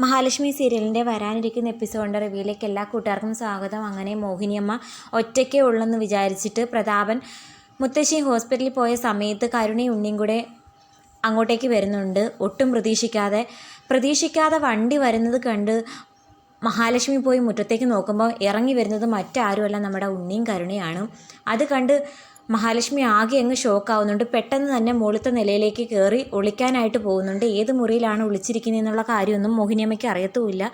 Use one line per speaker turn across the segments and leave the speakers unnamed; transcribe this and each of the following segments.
മഹാലക്ഷ്മി സീരിയലിൻ്റെ വരാനിരിക്കുന്ന എപ്പിസോഡിൻ്റെ റിവ്യൂയിലേക്ക് എല്ലാ കൂട്ടുകാർക്കും സ്വാഗതം. അങ്ങനെ മോഹിനിയമ്മ ഒറ്റയ്ക്കേ ഉള്ളെന്ന് വിചാരിച്ചിട്ട് പ്രതാപൻ മുത്തശ്ശി ഹോസ്പിറ്റലിൽ പോയ സമയത്ത് കരുണയും ഉണ്ണിയും കൂടെ അങ്ങോട്ടേക്ക് വരുന്നുണ്ട്. ഒട്ടും പ്രതീക്ഷിക്കാതെ വണ്ടി വരുന്നത് കണ്ട് മഹാലക്ഷ്മി പോയി മുറ്റത്തേക്ക് നോക്കുമ്പോൾ ഇറങ്ങി വരുന്നത് മറ്റാരുമല്ല, നമ്മുടെ ഉണ്ണിയും കരുണയാണ്. അത് കണ്ട് മഹാലക്ഷ്മി ആകെ അങ്ങ് ഷോക്കാവുന്നുണ്ട്. പെട്ടെന്ന് തന്നെ മുകളിലത്തെ നിലയിലേക്ക് കയറി ഒളിക്കാനായിട്ട് പോകുന്നുണ്ട്. ഏത് മുറിയിലാണ് ഒളിച്ചിരിക്കുന്നതെന്നുള്ള കാര്യമൊന്നും മോഹിനിയമ്മയ്ക്ക് അറിയത്തുമില്ല.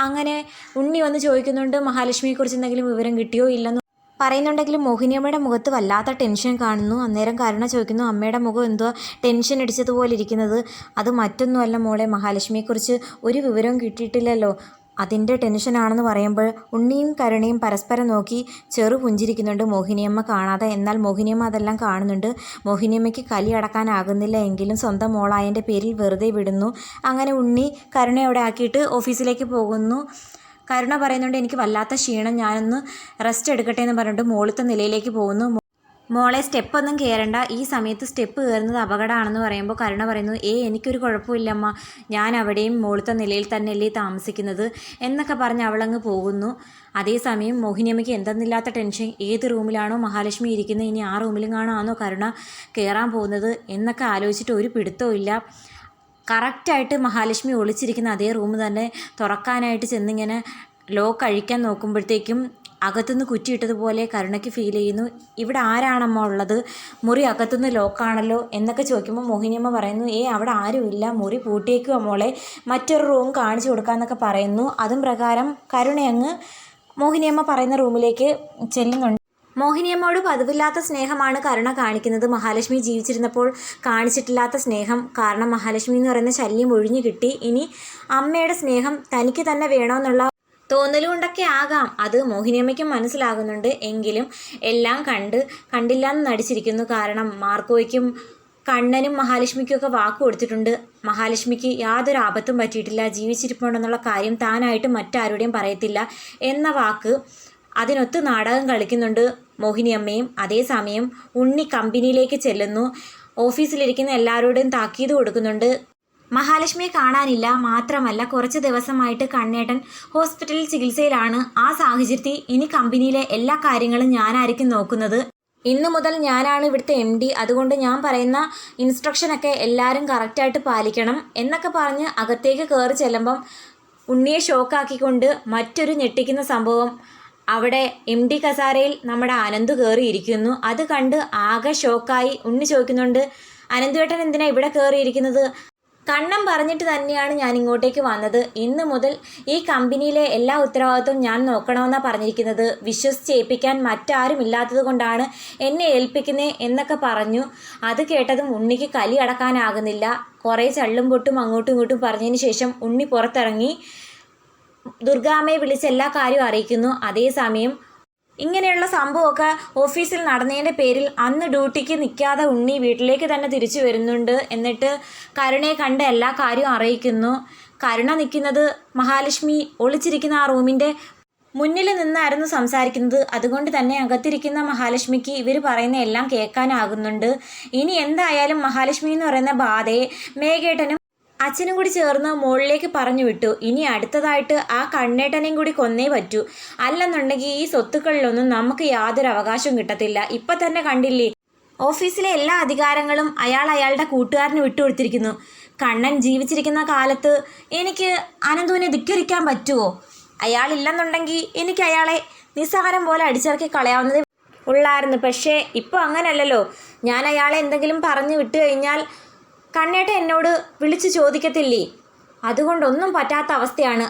അങ്ങനെ ഉണ്ണി വന്ന് ചോദിക്കുന്നുണ്ട്, മഹാലക്ഷ്മിയെക്കുറിച്ച് എന്തെങ്കിലും വിവരം കിട്ടിയോ ഇല്ലെന്ന് പറയുന്നുണ്ടെങ്കിലും മോഹിനിയമ്മയുടെ മുഖത്ത് വല്ലാത്ത ടെൻഷൻ കാണുന്നു. അന്നേരം കരുണ ചോദിക്കുന്നു, അമ്മയുടെ മുഖം എന്തോ ടെൻഷൻ അടിച്ചതുപോലെ ഇരിക്കുന്നത്. അത് മറ്റൊന്നുമല്ല മോളെ, മഹാലക്ഷ്മിയെക്കുറിച്ച് ഒരു വിവരവും കിട്ടിയിട്ടില്ലല്ലോ, അതിൻ്റെ ടെൻഷനാണെന്ന് പറയുമ്പോൾ ഉണ്ണിയും കരുണയും പരസ്പരം നോക്കി ചെറു പുഞ്ചിരിക്കുന്നുണ്ട്. മോഹിനിയമ്മ കാണാതെ, എന്നാൽ മോഹിനിയമ്മ അതെല്ലാം കാണുന്നുണ്ട്. മോഹിനിയമ്മയ്ക്ക് കലി അടക്കാനാകുന്നില്ല എങ്കിലും സ്വന്തം മോളായതിൻ്റെ പേരിൽ വെറുതെ വിടുന്നു. അങ്ങനെ ഉണ്ണി കരുണയോടെ ആക്കിയിട്ട് ഓഫീസിലേക്ക് പോകുന്നു. കരുണ പറയുന്നുണ്ട്, എനിക്ക് വല്ലാത്ത ക്ഷീണം, ഞാനൊന്ന് റെസ്റ്റ് എടുക്കട്ടെ എന്ന് പറഞ്ഞിട്ട് മുകളിലത്തെ നിലയിലേക്ക് പോകുന്നു. മോളെ സ്റ്റെപ്പൊന്നും കയറണ്ട, ഈ സമയത്ത് സ്റ്റെപ്പ് കയറുന്നത് അപകടമാണെന്ന് പറയുമ്പോൾ കരുണ പറയുന്നു, എനിക്കൊരു കുഴപ്പമില്ലമ്മ, ഞാൻ അവിടെയും മുകളിലത്തെ നിലയിൽ തന്നെയല്ലേ താമസിക്കുന്നത് എന്നൊക്കെ പറഞ്ഞ് അവളങ്ങ് പോകുന്നു. അതേസമയം മോഹിനിയമ്മയ്ക്ക് എന്തെന്നില്ലാത്ത ടെൻഷൻ, ഏത് റൂമിലാണോ മഹാലക്ഷ്മി ഇരിക്കുന്നത്, ഇനി ആ റൂമിലും കാണാനോ കരുണ കയറാൻ പോകുന്നത് എന്നൊക്കെ ആലോചിച്ചിട്ട് ഒരു പിടുത്തവും ഇല്ല. കറക്റ്റായിട്ട് മഹാലക്ഷ്മി ഒളിച്ചിരിക്കുന്ന അതേ റൂം തന്നെ തുറക്കാനായിട്ട് ചെന്നിങ്ങനെ ലോക്ക് അഴിക്കാൻ നോക്കുമ്പോഴത്തേക്കും അകത്തുനിന്ന് കുറ്റിയിട്ടതുപോലെ കരുണയ്ക്ക് ഫീൽ ചെയ്യുന്നു. ഇവിടെ ആരാണമ്മ ഉള്ളത്, മുറി അകത്തുനിന്ന് ലോക്കാണല്ലോ എന്നൊക്കെ ചോദിക്കുമ്പോൾ മോഹിനിയമ്മ പറയുന്നു, അവിടെ ആരുമില്ല, മുറി പൂട്ടിയേക്കുവാ മോളെ, മറ്റൊരു റൂം കാണിച്ചു കൊടുക്കാമെന്നൊക്കെ പറയുന്നു. അതും പ്രകാരം കരുണയങ്ങ് മോഹിനിയമ്മ പറയുന്ന റൂമിലേക്ക് ചെല്ലുന്നുണ്ട്. മോഹിനിയമ്മയോട് പതിവില്ലാത്ത സ്നേഹമാണ് കരുണ കാണിക്കുന്നത്. മഹാലക്ഷ്മി ജീവിച്ചിരുന്നപ്പോൾ കാണിച്ചിട്ടില്ലാത്ത സ്നേഹം. കാരണം മഹാലക്ഷ്മി എന്ന് പറയുന്ന ശല്യം ഒഴിഞ്ഞു കിട്ടി. ഇനി അമ്മയുടെ സ്നേഹം തനിക്ക് തന്നെ വേണമെന്നുള്ള തോന്നലുകൊണ്ടൊക്കെ ആകാം, അത് മോഹിനിയമ്മയ്ക്കും മനസ്സിലാകുന്നുണ്ട്. എങ്കിലും എല്ലാം കണ്ടില്ല എന്ന് നടിച്ചിരിക്കുന്നു. കാരണം മാർക്കോയ്ക്കും കണ്ണനും മഹാലക്ഷ്മിക്കൊക്കെ വാക്ക് കൊടുത്തിട്ടുണ്ട്. മഹാലക്ഷ്മിക്ക് യാതൊരു ആപത്തും പറ്റിയിട്ടില്ല, ജീവിച്ചിരിപ്പുണ്ടെന്നുള്ള കാര്യം താനായിട്ട് മറ്റാരുടെയും പറയത്തില്ല എന്ന വാക്ക്, അതിനൊത്ത് നാടകം കളിക്കുന്നുണ്ട് മോഹിനിയമ്മയും. അതേസമയം ഉണ്ണി കമ്പനിയിലേക്ക് ചെല്ലുന്നു. ഓഫീസിലിരിക്കുന്ന എല്ലാവരോടും താക്കീത് കൊടുക്കുന്നുണ്ട്. മഹാലക്ഷ്മിയെ കാണാനില്ല, മാത്രമല്ല കുറച്ച് ദിവസമായിട്ട് കണ്ണേട്ടൻ ഹോസ്പിറ്റലിൽ ചികിത്സയിലാണ്. ആ സാഹചര്യത്തിൽ ഇനി കമ്പനിയിലെ എല്ലാ കാര്യങ്ങളും ഞാനായിരിക്കും നോക്കുന്നത്. ഇന്നു മുതൽ ഞാനാണ് ഇവിടുത്തെ MD, അതുകൊണ്ട് ഞാൻ പറയുന്ന ഇൻസ്ട്രക്ഷനൊക്കെ എല്ലാവരും കറക്റ്റായിട്ട് പാലിക്കണം എന്നൊക്കെ പറഞ്ഞ് അകത്തേക്ക് കയറി ചെല്ലുമ്പം ഉണ്ണിയെ ഷോക്കാക്കിക്കൊണ്ട് മറ്റൊരു ഞെട്ടിക്കുന്ന സംഭവം. അവിടെ MD കസാരയിൽ നമ്മുടെ അനന്തു കയറിയിരിക്കുന്നു. അത് കണ്ട് ആകെ ഷോക്കായി ഉണ്ണി ചോദിക്കുന്നുണ്ട്, അനന്തുവേട്ടൻ എന്തിനാ ഇവിടെ കയറിയിരിക്കുന്നത്? കണ്ണം പറഞ്ഞിട്ട് തന്നെയാണ് ഞാൻ ഇങ്ങോട്ടേക്ക് വന്നത്. ഇന്ന് മുതൽ ഈ കമ്പനിയിലെ എല്ലാ ഉത്തരവാദിത്വം ഞാൻ നോക്കണമെന്നാണ് പറഞ്ഞിരിക്കുന്നത്. വിശ്വസിച്ചേൽപ്പിക്കാൻ മറ്റാരും ഇല്ലാത്തത് കൊണ്ടാണ് എന്നെ ഏൽപ്പിക്കുന്നത് എന്നൊക്കെ പറഞ്ഞു. അത് കേട്ടതും ഉണ്ണിക്ക് കലി അടക്കാനാകുന്നില്ല. കുറേ ചള്ളും പൊട്ടും അങ്ങോട്ടും ഇങ്ങോട്ടും പറഞ്ഞതിന് ശേഷം ഉണ്ണി പുറത്തിറങ്ങി ദുർഗാമ്മയെ വിളിച്ച് എല്ലാ കാര്യവും അറിയിക്കുന്നു. അതേസമയം ഇങ്ങനെയുള്ള സംഭവമൊക്കെ ഓഫീസിൽ നടന്നതിൻ്റെ പേരിൽ അന്ന് ഡ്യൂട്ടിക്ക് നിൽക്കാതെ ഉണ്ണി വീട്ടിലേക്ക് തന്നെ തിരിച്ചു വരുന്നുണ്ട്. എന്നിട്ട് കരുണയെ കണ്ട് എല്ലാ കാര്യവും അറിയിക്കുന്നു. കരുണ നിൽക്കുന്നത് മഹാലക്ഷ്മി ഒളിച്ചിരിക്കുന്ന ആ റൂമിൻ്റെ മുന്നിൽ നിന്നായിരുന്നു സംസാരിക്കുന്നത്. അതുകൊണ്ട് തന്നെ അകത്തിരിക്കുന്ന മഹാലക്ഷ്മിക്ക് ഇവർ പറയുന്ന എല്ലാം കേൾക്കാനാകുന്നുണ്ട്. ഇനി എന്തായാലും മഹാലക്ഷ്മി എന്ന് പറയുന്ന ബാധയെ മേഘേട്ടനും അച്ഛനും കൂടി ചേർന്ന് മുകളിലേക്ക് പറഞ്ഞു വിട്ടു. ഇനി അടുത്തതായിട്ട് ആ കണ്ണേട്ടനെയും കൂടി കൊന്നേ പറ്റൂ, അല്ലെന്നുണ്ടെങ്കിൽ ഈ സ്വത്തുക്കളിലൊന്നും നമുക്ക് യാതൊരു അവകാശവും കിട്ടത്തില്ല. ഇപ്പം തന്നെ കണ്ടില്ലേ, ഓഫീസിലെ എല്ലാ അധികാരങ്ങളും അയാളുടെ കൂട്ടുകാരന് വിട്ടുകൊടുത്തിരിക്കുന്നു. കണ്ണൻ ജീവിച്ചിരിക്കുന്ന കാലത്ത് എനിക്ക് അനന്തുവിനെ ധിക്കരിക്കാൻ പറ്റുമോ? അയാളില്ലെന്നുണ്ടെങ്കിൽ എനിക്ക് അയാളെ നിസ്സാരം പോലെ അടിച്ചിറക്കി കളയാവുന്നതേ ഉള്ളായിരുന്നു. പക്ഷേ ഇപ്പോൾ അങ്ങനല്ലല്ലോ. ഞാൻ അയാളെ എന്തെങ്കിലും പറഞ്ഞു വിട്ടു കഴിഞ്ഞാൽ കണ്ണേട്ടൻ എന്നോട് വിളിച്ച് ചോദിക്കത്തില്ലേ? അതുകൊണ്ടൊന്നും പറ്റാത്ത അവസ്ഥയാണ്.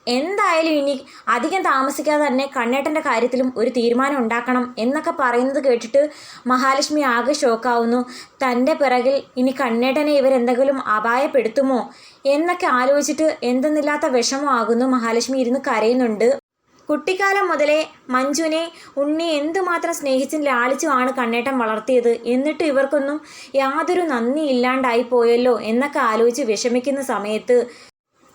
എന്തായാലും ഇനി അധികം താമസിക്കാതെ തന്നെ കണ്ണേട്ടൻ്റെ കാര്യത്തിലും ഒരു തീരുമാനം ഉണ്ടാക്കണം എന്നൊക്കെ പറയുന്നത് കേട്ടിട്ട് മഹാലക്ഷ്മി ആകെ ഷോക്കാവുന്നു. തൻ്റെ പിറകിൽ ഇനി കണ്ണേട്ടനെ ഇവരെന്തെങ്കിലും അപായപ്പെടുത്തുമോ എന്നൊക്കെ ആലോചിച്ചിട്ട് എന്തെന്നില്ലാത്ത വിഷമമാകുന്നു. മഹാലക്ഷ്മി ഇരുന്ന് കരയുന്നുണ്ട്. കുട്ടിക്കാലം മുതലേ മഞ്ജുവിനെ ഉണ്ണി എന്തുമാത്രം സ്നേഹിച്ചും ലാളിച്ചുമാണ് കണ്ണേട്ടൻ വളർത്തിയത്. എന്നിട്ട് ഇവർക്കൊന്നും യാതൊരു നന്ദി ഇല്ലാണ്ടായി പോയല്ലോ എന്നൊക്കെ ആലോചിച്ച് വിഷമിക്കുന്ന സമയത്ത്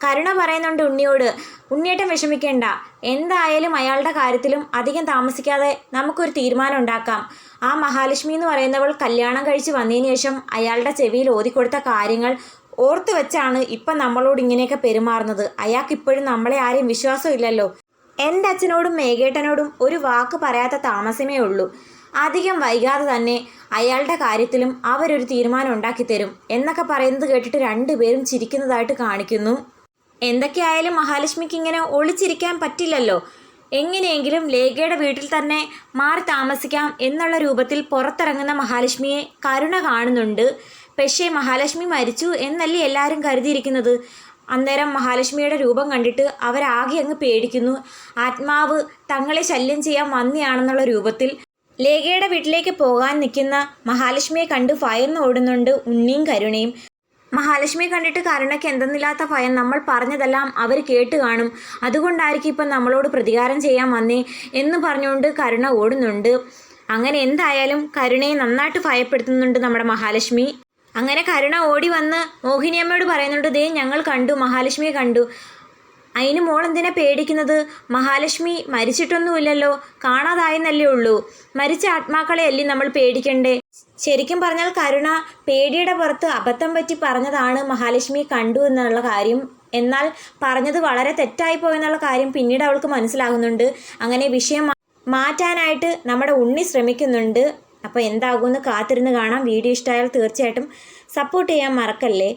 കരുണ പറയുന്നുണ്ട് ഉണ്ണിയോട്, ഉണ്ണിയേട്ടൻ വിഷമിക്കേണ്ട, എന്തായാലും അയാളുടെ കാര്യത്തിലും അധികം താമസിക്കാതെ നമുക്കൊരു തീരുമാനം ഉണ്ടാക്കാം. ആ മഹാലക്ഷ്മി എന്ന് പറയുന്നവൾ കല്യാണം കഴിച്ച് വന്നതിന് ശേഷം അയാളുടെ ചെവിയിൽ ഓതിക്കൊടുത്ത കാര്യങ്ങൾ ഓർത്ത് വെച്ചാണ് ഇപ്പം നമ്മളോട് ഇങ്ങനെയൊക്കെ പെരുമാറുന്നത്. അയാൾക്ക് ഇപ്പോഴും നമ്മളെ ആരെയും വിശ്വാസമില്ലല്ലോ. എൻ്റെ അച്ഛനോടും മേഘേട്ടനോടും ഒരു വാക്ക് പറയാത്ത താമസമേ ഉള്ളൂ. അധികം വൈകാതെ തന്നെ അയാളുടെ കാര്യത്തിലും അവരൊരു തീരുമാനം ഉണ്ടാക്കി തരും എന്നൊക്കെ പറയുന്നത് കേട്ടിട്ട് രണ്ടുപേരും ചിരിക്കുന്നതായിട്ട് കാണിക്കുന്നു. എന്തൊക്കെയായാലും മഹാലക്ഷ്മിക്ക് ഇങ്ങനെ ഒളിച്ചിരിക്കാൻ പറ്റില്ലല്ലോ. എങ്ങനെയെങ്കിലും ലേഖയുടെ വീട്ടിൽ തന്നെ മാറി താമസിക്കാം എന്നുള്ള രൂപത്തിൽ പുറത്തിറങ്ങുന്ന മഹാലക്ഷ്മിയെ കരുണ കാണുന്നുണ്ട്. പക്ഷേ മഹാലക്ഷ്മി മരിച്ചു എന്നല്ലേ എല്ലാവരും കരുതിയിരിക്കുന്നത്. അന്നേരം മഹാലക്ഷ്മിയുടെ രൂപം കണ്ടിട്ട് അവരാകെ അങ്ങ് പേടിക്കുന്നു. ആത്മാവ് തങ്ങളെ ശല്യം ചെയ്യാൻ വന്നെയാണെന്നുള്ള രൂപത്തിൽ ലേഖയുടെ വീട്ടിലേക്ക് പോകാൻ നിൽക്കുന്ന മഹാലക്ഷ്മിയെ കണ്ട് ഭയന്ന് ഓടുന്നുണ്ട് ഉണ്ണിയും കരുണയും. മഹാലക്ഷ്മിയെ കണ്ടിട്ട് കരുണയ്ക്ക് എന്തെന്നില്ലാത്ത ഭയം. നമ്മൾ പറഞ്ഞതെല്ലാം അവർ കേട്ട് കാണും, അതുകൊണ്ടായിരിക്കും ഇപ്പം നമ്മളോട് പ്രതികാരം ചെയ്യാൻ വന്നേ എന്ന് പറഞ്ഞുകൊണ്ട് കരുണ ഓടുന്നുണ്ട്. അങ്ങനെ എന്തായാലും കരുണയെ നന്നായിട്ട് ഭയപ്പെടുത്തുന്നുണ്ട് നമ്മുടെ മഹാലക്ഷ്മി. അങ്ങനെ കരുണ ഓടി വന്ന് മോഹിനിയമ്മയോട് പറയുന്നുണ്ട്, ദേ ഞങ്ങൾ കണ്ടു, മഹാലക്ഷ്മിയെ കണ്ടു. അതിന് മോൾ എന്തിനാ പേടിക്കുന്നത്? മഹാലക്ഷ്മി മരിച്ചിട്ടൊന്നുമില്ലല്ലോ, കാണാതായെന്നല്ലേ ഉള്ളൂ. മരിച്ച ആത്മാക്കളെ അല്ലേ നമ്മൾ പേടിക്കണ്ടേ? ശരിക്കും പറഞ്ഞാൽ കരുണ പേടിയുടെ പുറത്ത് അബദ്ധം പറ്റി പറഞ്ഞതാണ് മഹാലക്ഷ്മിയെ കണ്ടു എന്നുള്ള കാര്യം. എന്നാൽ പറഞ്ഞത് വളരെ തെറ്റായി പോയെന്നുള്ള കാര്യം പിന്നീട് അവൾക്ക് മനസ്സിലാകുന്നുണ്ട്. അങ്ങനെ വിഷയം മാറ്റാനായിട്ട് നമ്മുടെ ഉണ്ണി ശ്രമിക്കുന്നുണ്ട്. അപ്പോൾ എന്താകുമെന്ന് കാത്തിരുന്ന് കാണാം. വീഡിയോ ഇഷ്ടമായാൽ തീർച്ചയായിട്ടും സപ്പോർട്ട് ചെയ്യാൻ മറക്കല്ലേ.